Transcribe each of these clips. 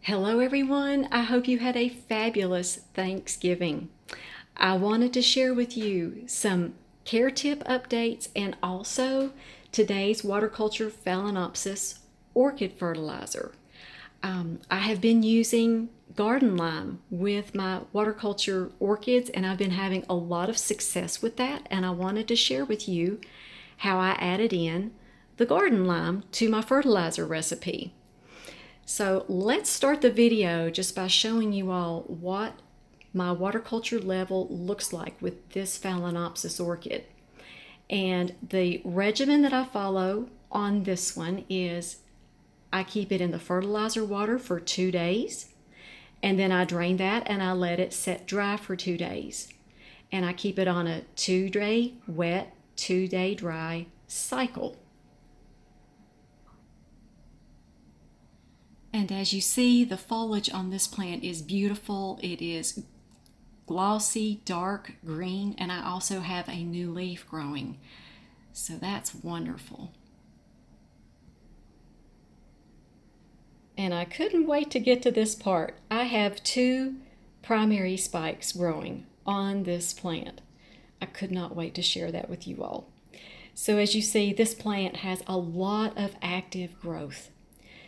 Hello everyone, I hope you had a fabulous Thanksgiving. I wanted to share with you some care tip updates and also today's waterculture Phalenopsis orchid fertilizer. I have been using garden lime with my waterculture orchids and I've been having a lot of success with that, and I wanted to share with you how I added in the garden lime to my fertilizer recipe. So let's start the video just by showing you all what my waterculture level looks like with this Phalenopsis orchid. And the regimen that I follow on this one is I keep it in the fertilizer water for 2 days, and then I drain that and I let it set dry for 2 days. And I keep it on a 2-day wet, 2-day dry cycle. And as you see, the foliage on this plant is beautiful. It is glossy, dark green, and I also have a new leaf growing. So that's wonderful. And I couldn't wait to get to this part. I have 2 primary spikes growing on this plant. I could not wait to share that with you all. So as you see, this plant has a lot of active growth.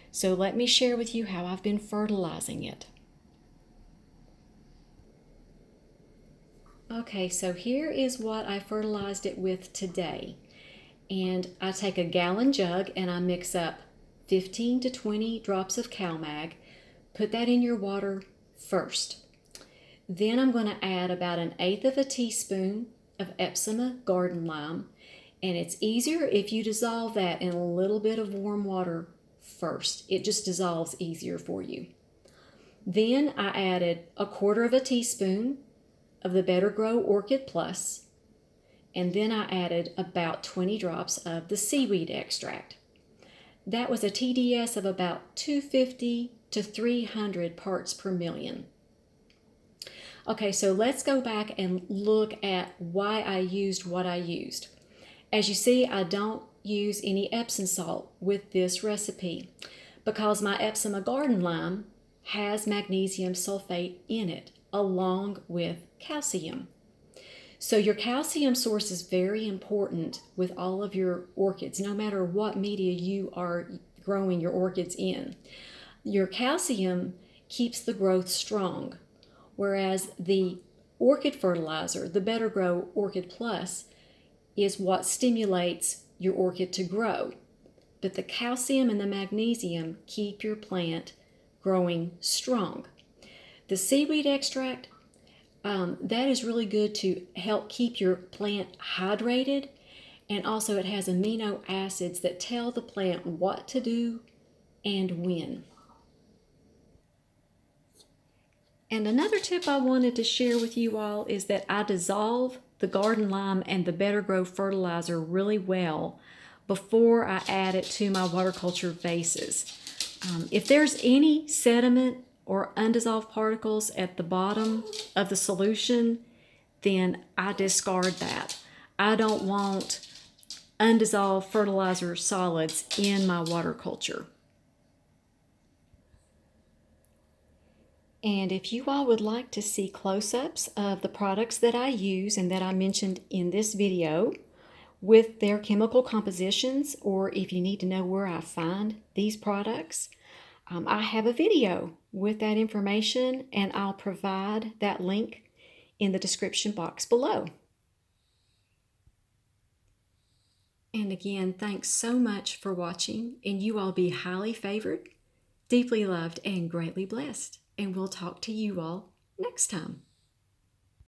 So let me share with you how I've been fertilizing it. Okay, so here is what I fertilized it with today. And I take a gallon jug and I mix up 15 to 20 drops of CalMag. Put that in your water first. Then I'm going to add about 1/8 of a teaspoon of Epsom garden lime. And it's easier if you dissolve that in a little bit of warm water first. It just dissolves easier for you. Then I added 1/4 of a teaspoon of the Better Grow Orchid Plus, and then I added about 20 drops of the seaweed extract. That was a TDS of about 250 to 300 parts per million. Okay, so let's go back and look at why I used what I used. As you see, I don't use any Epsom salt with this recipe because my Epsom garden lime has magnesium sulfate in it along with calcium. So your calcium source is very important with all of your orchids, no matter what media you are growing your orchids in. Your calcium keeps the growth strong, whereas the orchid fertilizer, the Better Grow Orchid Plus, is what stimulates your orchid to grow. But the calcium and the magnesium keep your plant growing strong. The seaweed extract, that is really good to help keep your plant hydrated, and also it has amino acids that tell the plant what to do and when. And another tip I wanted to share with you all is that I dissolve the garden lime and the Better Grow fertilizer really well before I add it to my waterculture vases. If there's any sediment or undissolved particles at the bottom of the solution, then I discard that. I don't want undissolved fertilizer solids in my waterculture. And if you all would like to see close-ups of the products that I use and that I mentioned in this video with their chemical compositions, or if you need to know where I find these products, I have a video with that information, and I'll provide that link in the description box below. And again, thanks so much for watching, and you all be highly favored, deeply loved, and greatly blessed. And we'll talk to you all next time.